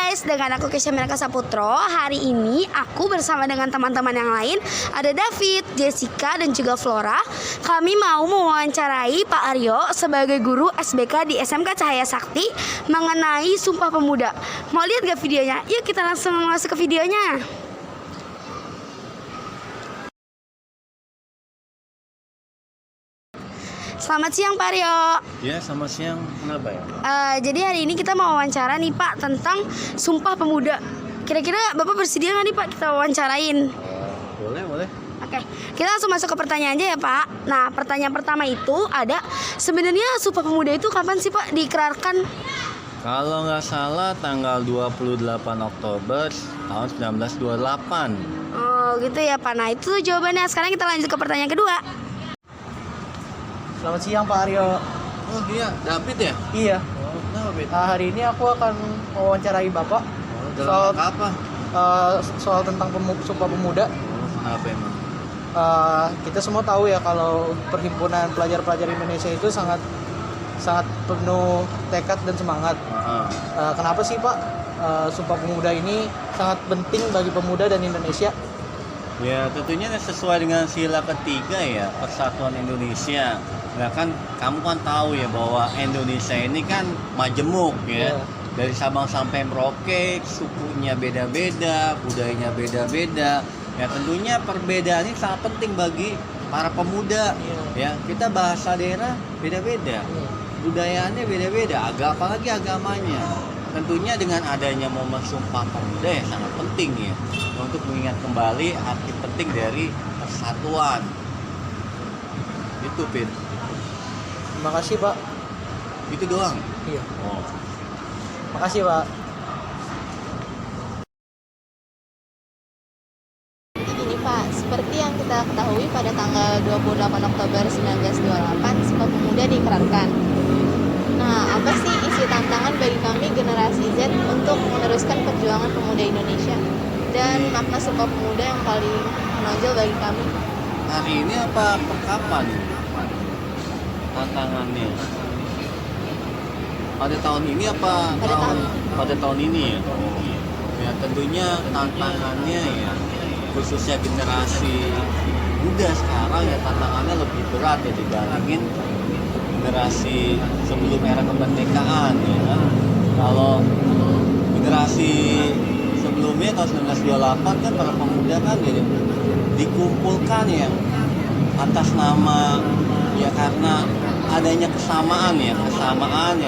guys, dengan aku Kesha Miraka Saputro. Hari ini aku bersama dengan teman-teman yang lain. Ada David, Jessica, dan juga Flora. Kami mau mewawancarai Pak Aryo sebagai guru SBK di SMK Cahaya Sakti mengenai Sumpah Pemuda. Mau lihat gak videonya? Yuk kita langsung masuk ke videonya. Selamat siang Pak Aryo. Ya, selamat siang. Kenapa ya? Jadi hari ini kita mau wawancara nih Pak tentang Sumpah Pemuda. Kira-kira Bapak bersedia nggak nih Pak kita wawancarain? Boleh. Oke, kita langsung masuk ke pertanyaan aja ya Pak. Nah, pertanyaan pertama itu ada, sebenarnya Sumpah Pemuda itu kapan sih Pak diikrarkan? Kalau nggak salah tanggal 28 Oktober tahun 1928. Oh gitu ya Pak. Nah itu jawabannya. Sekarang kita lanjut ke pertanyaan kedua. Selamat siang Pak Aryo. Oh iya, David ya? Iya. Oh, kenapa David? Hari ini aku akan mewawancarai Bapak Dalam rangka apa? soal tentang Sumpah Pemuda. Oh, kenapa emang? Kita semua tahu ya kalau Perhimpunan Pelajar-Pelajar Indonesia itu sangat penuh tekad dan semangat. Kenapa sih Pak Sumpah Pemuda ini sangat penting bagi pemuda dan Indonesia? Ya, tentunya sesuai dengan sila ketiga ya, Persatuan Indonesia. Nah kan kamu kan tahu ya bahwa Indonesia ini kan majemuk ya. Dari Sabang sampai Merauke, sukunya beda-beda, budayanya beda-beda. Ya tentunya perbedaan ini sangat penting bagi para pemuda. Ya, kita bahasa daerah beda-beda. Budayaannya beda-beda, apalagi agamanya. Tentunya dengan adanya momen Sumpah Pemuda ya sangat penting ya untuk mengingat kembali arti penting dari persatuan. Itu Pin. Terima kasih Pak. Itu doang. Iya. Oh. Makasih Pak. Ini Pak, seperti yang kita ketahui pada tanggal 28 Oktober 1928 Sumpah Pemuda diikrarkan. Nah, apa sih isi tantangan bagi kami generasi Z untuk meneruskan perjuangan pemuda Indonesia dan makna Sumpah Pemuda yang paling menonjol bagi kami? Hari ini apa kapan tantangannya? Pada tahun ini apa pada tahun ini ya? Ya tentunya tantangannya ya khususnya generasi muda sekarang ya tantangannya lebih berat ya dibandingin generasi sebelum era kemerdekaan ya kan. Kalau generasi sebelumnya tahun 1928 kan para pemuda kan jadi dikumpulkan ya atas nama ya karena adanya kesamaan ya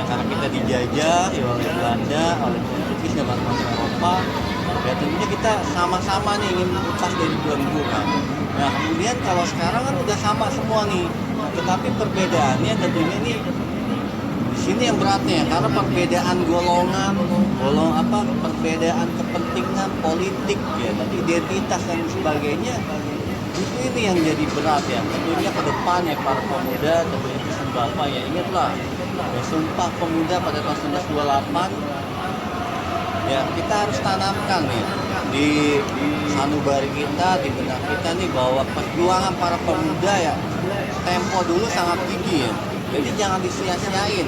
karena kita dijajah ya, oleh Belanda, oleh Portugis dan macam Eropa. Ya tentunya kita sama-sama nih ingin lepas dari belenggu kan. Nah kemudian kalau sekarang kan udah sama semua nih, tetapi perbedaannya tentunya nih di sini yang beratnya karena perbedaan perbedaan kepentingan politik ya, nanti identitas dan sebagainya. Itu ini yang jadi berat ya. Tentunya ke depan ya para pemuda tentunya pesan Bapak ya ingatlah ya, Sumpah Pemuda pada tahun 1928 ya kita harus tanamkan nih di sanubari kita, di benak kita nih bahwa perjuangan para pemuda ya tempo dulu sangat tinggi ya. Jadi jangan disia-siain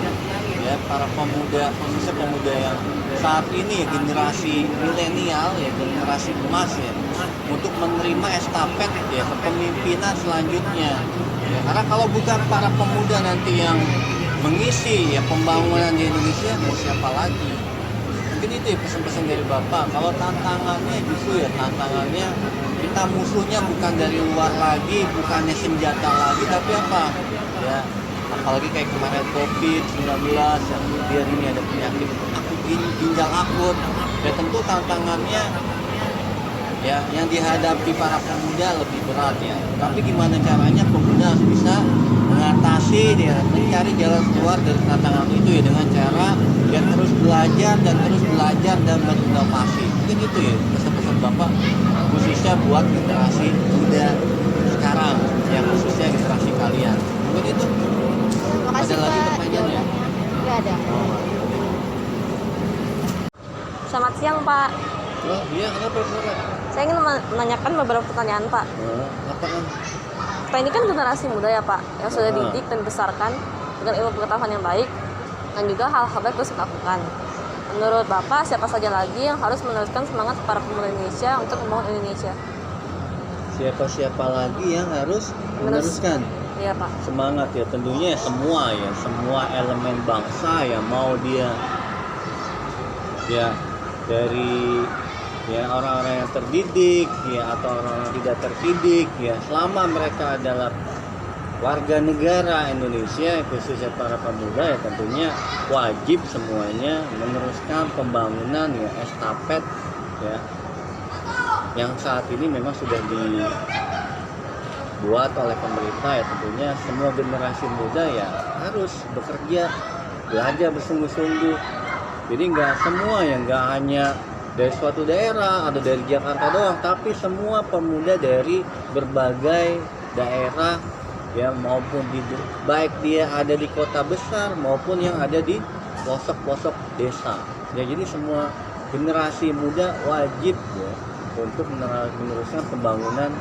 ya para pemuda yang saat ini ya, generasi milenial ya, generasi emas ya untuk menerima estafet ya kepemimpinan selanjutnya. Ya, karena kalau bukan para pemuda nanti yang mengisi ya pembangunan di Indonesia mau siapa lagi? Mungkin itu ya pesan-pesan dari Bapak. Kalau tantangannya justru ya tantangannya kita musuhnya bukan dari luar lagi, bukannya senjata lagi, tapi apa? Ya, apalagi kayak kemarin COVID-19 yang kemudian ini ada penyakit akut ginjal akut. Ya tentu tantangannya ya yang dihadapi para pemuda lebih berat ya. Tapi gimana caranya pemuda harus bisa mengatasi dia mencari jalan keluar dari tantangan itu ya dengan cara ya terus belajar dan berinovasi. Mungkin itu ya pesan-pesan Bapak khususnya buat generasi muda sekarang yang khususnya generasi kalian. Mungkin itu. Makasih Ada lagi Pak, pertanyaannya? Nggak ada. Selamat siang Pak. Oh iya, kenapa Flora? Saya ingin menanyakan beberapa pertanyaan Pak. Apa kan? Kita ini kan generasi muda ya Pak, yang sudah dididik dan dibesarkan dengan ilmu pengetahuan yang baik dan juga hal-hal baik harus dilakukan. Menurut Bapak, siapa saja lagi yang harus meneruskan semangat para pemuda Indonesia untuk membangun Indonesia? Siapa-siapa lagi yang harus meneruskan Iya, Pak. semangat ya? Tentunya semua elemen bangsa ya, mau dia ya dari ya orang-orang yang terdidik ya atau orang-orang tidak terdidik ya, selama mereka adalah warga negara Indonesia, khususnya para pemuda ya, tentunya wajib semuanya meneruskan pembangunan ya, estafet ya, yang saat ini memang sudah dibuat oleh pemerintah ya. Tentunya semua generasi muda ya harus bekerja, belajar bersungguh-sungguh. Jadi nggak semua ya, nggak hanya dari suatu daerah atau dari Jakarta doang, tapi semua pemuda dari berbagai daerah ya, maupun baik dia ada di kota besar maupun yang ada di pelosok-pelosok desa ya. Jadi semua generasi muda wajib ya untuk meneruskan pembangunan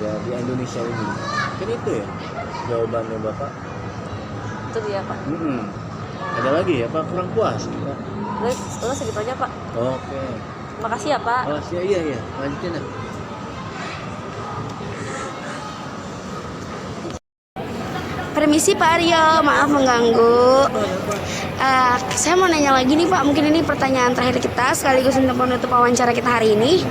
ya di Indonesia ini. Mungkin itu ya jawabannya Bapak. Itu dia, Pak. Ada lagi ya Pak, kurang puas Pak? Udah segitu aja, Pak. Oke. Makasih ya, Pak. Oh iya lanjutin ya. Permisi Pak Aryo, maaf mengganggu. Saya mau nanya lagi nih Pak, mungkin ini pertanyaan terakhir kita sekaligus untuk menutup wawancara kita hari ini.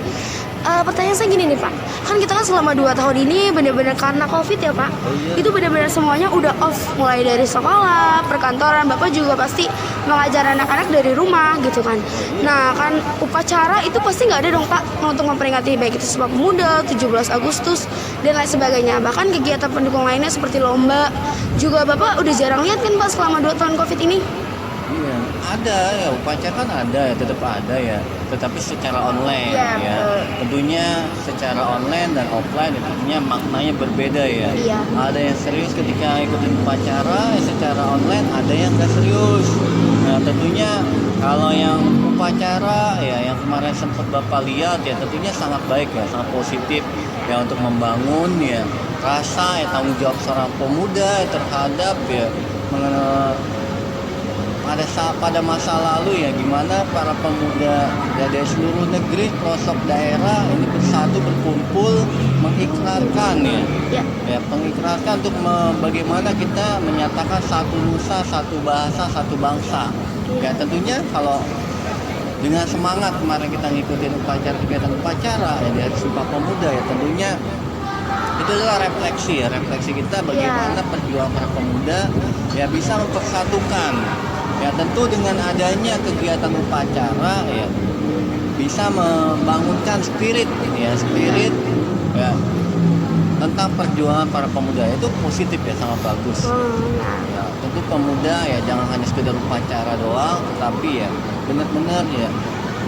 Pertanyaan saya gini nih Pak, kan kita kan selama 2 tahun ini benar-benar karena COVID ya Pak, itu benar-benar semuanya udah off, mulai dari sekolah, perkantoran, Bapak juga pasti mengajar anak-anak dari rumah gitu kan. Nah kan upacara itu pasti nggak ada dong Pak untuk memperingati baik itu Sumpah Pemuda, 17 Agustus dan lain sebagainya. Bahkan kegiatan pendukung lainnya seperti lomba juga Bapak udah jarang lihat kan Pak selama 2 tahun COVID ini. Iya, ada ya, upacara kan ada ya, tetap ada ya, tetapi secara online Iya, ya. Tentunya secara online dan offline itu tentunya maknanya berbeda ya. Iya. Ada yang serius ketika ikutin upacara ya, secara online ada yang nggak serius. Nah tentunya kalau yang upacara ya, yang kemarin sempat Bapak lihat ya, tentunya sangat baik ya, sangat positif ya untuk membangun ya rasa ya tanggung jawab seorang pemuda ya, terhadap ya mengenal pada masa lalu ya, gimana para pemuda ya dari seluruh negeri, pelosok daerah ini bersatu berkumpul mengikrarkan ya mengikrarkan untuk bagaimana kita menyatakan satu nusa, satu bahasa, satu bangsa ya. Tentunya kalau dengan semangat kemarin kita ngikutin kegiatan upacara ya di Hari Sumpah Pemuda ya, tentunya itu adalah refleksi kita bagaimana perjuangan para pemuda ya bisa mempersatukan. Ya tentu dengan adanya kegiatan upacara ya bisa membangunkan spirit ya tentang perjuangan para pemuda, itu positif ya, sangat bagus. Ya, tentu pemuda ya jangan hanya sekedar upacara doang, tetapi ya benar-benar ya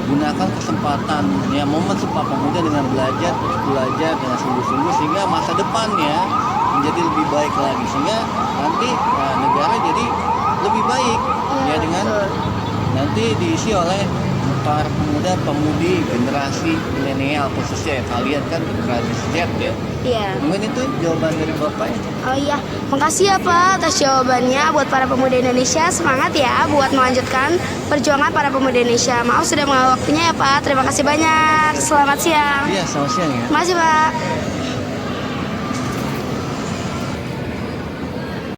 gunakan kesempatan ya momen Sumpah Pemuda dengan belajar dengan sungguh-sungguh sehingga masa depannya menjadi lebih baik lagi, sehingga nanti ya, negara jadi lebih baik ya dengan nanti diisi oleh para pemuda-pemudi generasi milenial, khususnya ya, kalian kan generasi Z ya. Iya. Mungkin itu jawaban dari Bapak ya. Oh iya, makasih ya Pak atas jawabannya. Buat para pemuda Indonesia, semangat ya buat melanjutkan perjuangan para pemuda Indonesia. Maaf sudah mengambil waktunya ya Pak. Terima kasih banyak. Selamat siang. Iya, selamat siang ya. Makasih Pak.